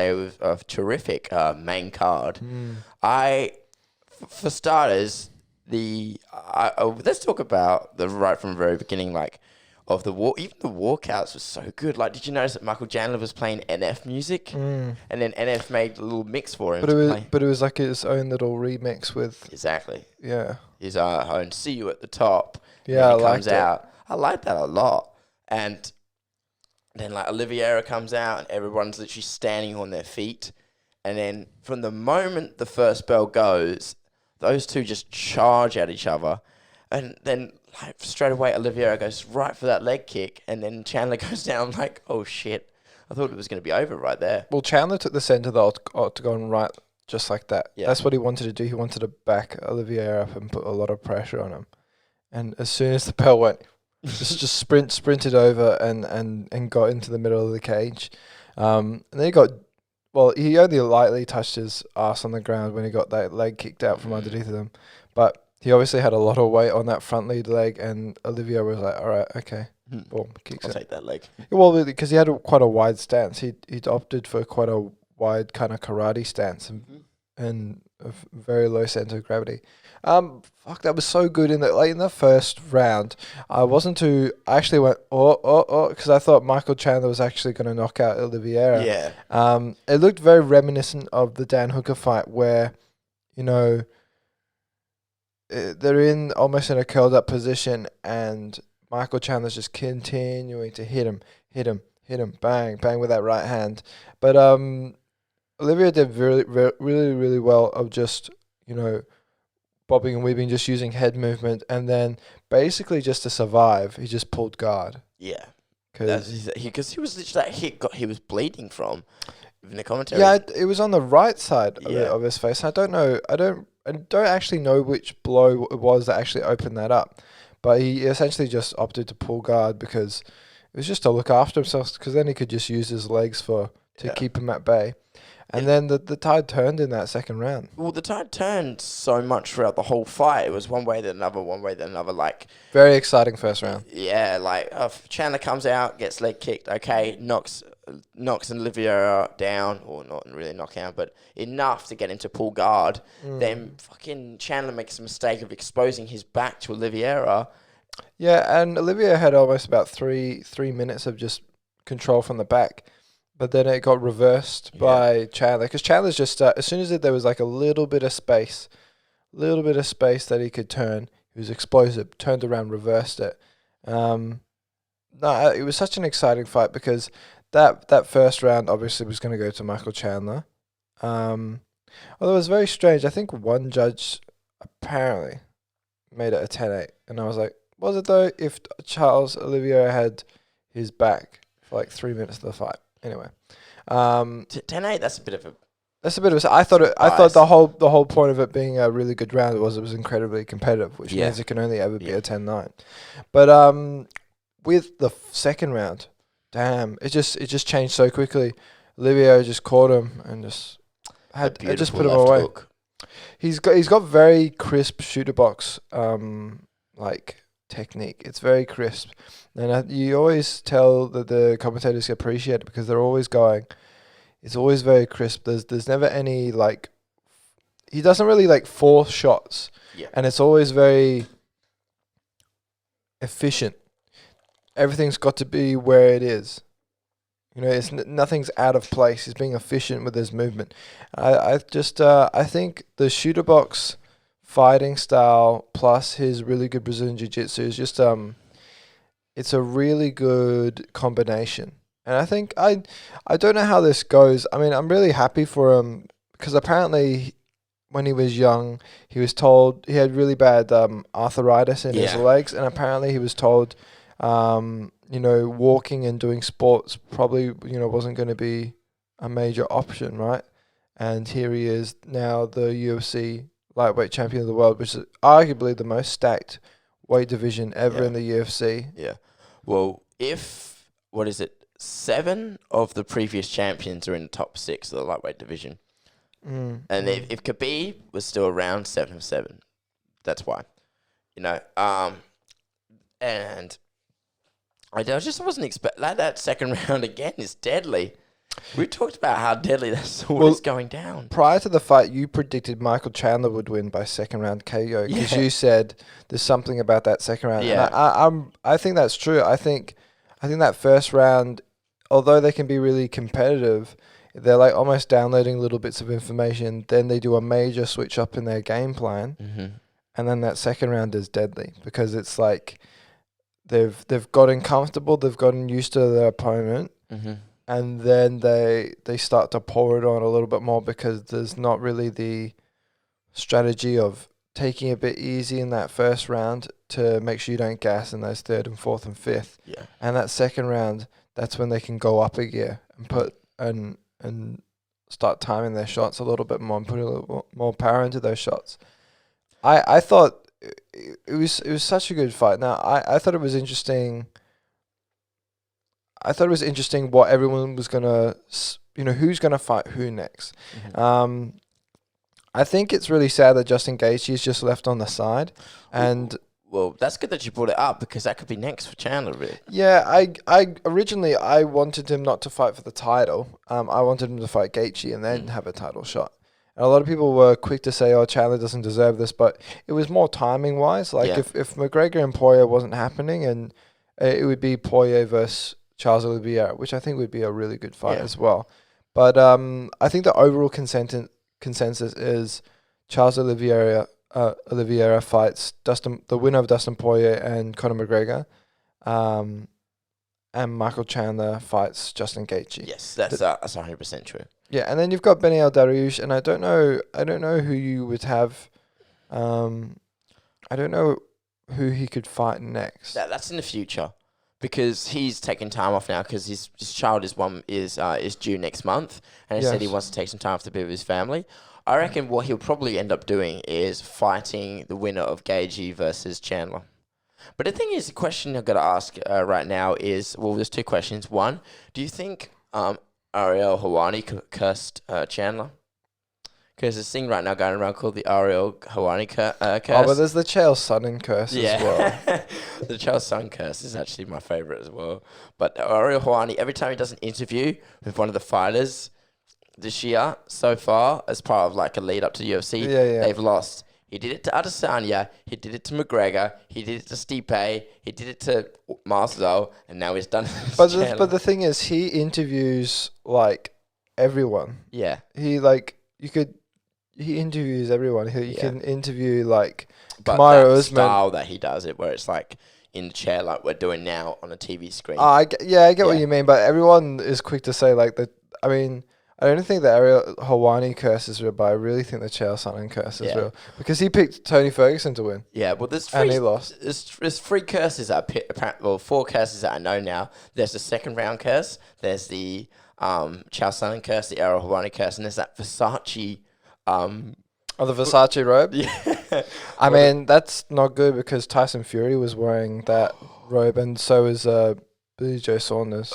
It was a terrific main card. Mm. For starters, let's talk about the right from the very beginning, like of the war. Even the walkouts was so good. Like, did you notice that Michael Chandler was playing NF music, Mm. and then NF made a little mix for him But to it was, play? but it was like his own little remix with, Exactly. yeah, His own "See You at the Top." And yeah, then I he comes liked it. out. I like that a lot. And then like Oliveira comes out, and everyone's literally standing on their feet. And then from the moment the first bell goes, those two just charge at each other. And then like straight away Oliveira goes right for that leg kick, and then Chandler goes down like, oh shit. I thought it was going to be over right there. Well, Chandler took the centre of the octagon right just like that. Yeah. That's what he wanted to do. He wanted to back Oliveira up and put a lot of pressure on him. And as soon as the bell went, just sprinted over and got into the middle of the cage. And then he only lightly touched his ass on the ground when he got that leg kicked out from underneath him. But he obviously had a lot of weight on that front lead leg, and Olivier was like, all right, okay. Boom, kicks I'll it. take that leg. Well, because he had quite a wide stance. He'd opted for quite a wide kind of karate stance and a very low center of gravity. That was so good in the first round. I actually went because I thought Michael Chandler was actually going to knock out Oliveira. Yeah. It looked very reminiscent of the Dan Hooker fight where, they're almost in a curled up position and Michael Chandler's just continuing to hit him, bang, bang with that right hand. But Olivia did really, really, really well of just, bobbing and weaving, just using head movement, and then basically just to survive, he just pulled guard. Yeah. Because he was literally that hit he was bleeding from in the commentary. yeah, it was on the right side of his face. I don't actually know which blow it was that actually opened that up. But he essentially just opted to pull guard because it was just to look after himself, because then he could just use his legs to keep him at bay. And then the tide turned in that second round. Well, the tide turned so much throughout the whole fight. It was one way then another. Like, very exciting first round. Yeah, like Chandler comes out, gets leg kicked. Okay, knocks Oliveira down, or not really knock out, but enough to get him to pull guard. Then fucking Chandler makes a mistake of exposing his back to Oliveira. Yeah, and Oliveira had almost about three minutes of just control from the back. But then it got reversed by Chandler, because Chandler's just as soon as there was like a little bit of space that he could turn, he was explosive, turned around, reversed it. It was such an exciting fight because that first round obviously was going to go to Michael Chandler. Although it was very strange. I think one judge apparently made it a 10-8, and I was like, was it though? If Charles Oliveira had his back for like 3 minutes of the fight. Anyway, 10-8. That's a bit of a. I thought the whole point of it being a really good round was it was incredibly competitive, which means it can only ever be a 10-9. But with the second round, damn, it just changed so quickly. Olivier just caught him and just put him away. Hook. He's got very crisp shooter box technique. It's very crisp. And you always tell that the commentators appreciate it because they're always going. It's always very crisp. There's never any he doesn't really force shots. Yeah. And it's always very efficient. Everything's got to be where it is. It's nothing's out of place. He's being efficient with his movement. I think the shooter box fighting style plus his really good Brazilian jiu-jitsu is just it's a really good combination. And I think I don't know how this goes. I mean, I'm really happy for him because apparently when he was young, he was told he had really bad arthritis in his legs, and apparently he was told walking and doing sports probably wasn't going to be a major option, right? And here he is now, the UFC lightweight champion of the world, which is arguably the most stacked weight division ever in the UFC. Yeah. Well, 7 of the previous champions are in the top 6 of the lightweight division. And if Khabib was still around, 7 of 7. That's why. And I just wasn't expecting that second round again is deadly. We talked about how deadly that sword is going down. Prior to the fight, you predicted Michael Chandler would win by second round KO because you said there's something about that second round. Yeah. And I think that's true. I think that first round, although they can be really competitive, they're like almost downloading little bits of information. Then they do a major switch up in their game plan, and then that second round is deadly because it's like they've gotten comfortable, they've gotten used to their opponent. And then they start to pour it on a little bit more because there's not really the strategy of taking a bit easy in that first round to make sure you don't gas in those third and fourth and fifth. Yeah. And that second round, that's when they can go up a gear and put and start timing their shots a little bit more and put a little more power into those shots. I thought it was such a good fight. Now I thought it was interesting. I thought it was interesting what everyone was gonna, who's gonna fight who next. I think it's really sad that Justin Gaethje is just left on the side, and well, that's good that you brought it up because that could be next for Chandler, really. Yeah, I originally I wanted him not to fight for the title. I wanted him to fight Gaethje and then have a title shot. And a lot of people were quick to say, "Oh, Chandler doesn't deserve this," but it was more timing wise. Like if McGregor and Poirier wasn't happening, and it would be Poirier versus Charles Oliveira, which I think would be a really good fight as well. But I think the overall consensus is Charles Oliveira fights the winner of Dustin Poirier and Conor McGregor, and Michael Chandler fights Justin Gaethje. Yes, that's 100% true. Yeah, and then you've got Beneil Dariush, and I don't know who you would have. I don't know who he could fight next. That's in the future. Because he's taking time off now because his child is due next month, and he said he wants to take some time off to be with his family. I reckon what he'll probably end up doing is fighting the winner of Gaethje versus Chandler. But the thing is, the question I've got to ask right now is, well, there's two questions. One, do you think Ariel Helwani cursed Chandler? Because there's this thing right now going around called the Ariel Helwani curse. Oh, but there's the Chael Sonnen curse as well. The Chael Sonnen curse is actually my favourite as well. But Ariel Helwani, every time he does an interview with one of the fighters this year so far, as part of like a lead up to the UFC, they've lost. He did it to Adesanya, he did it to McGregor, he did it to Stipe, he did it to Marcel, and now he's done it to But the thing is, he interviews like everyone. Yeah. He interviews everyone. He can interview like but Kamaru that Usman. style that he does it, where it's like in the chair, like we're doing now on a TV screen. I get what you mean, but everyone is quick to say like that. I mean, I don't think the Ariel Helwani curse is real, but I really think the Chael Sonnen curse is real because he picked Tony Ferguson to win. Yeah, well, there's and he lost. There's three curses four curses that I know now. There's the second round curse. There's the Chael Sonnen curse, the Ariel Helwani curse, and there's that Versace. The Versace robe? Yeah. I mean, that's not good because Tyson Fury was wearing that robe and so is Billy Joe Saunders.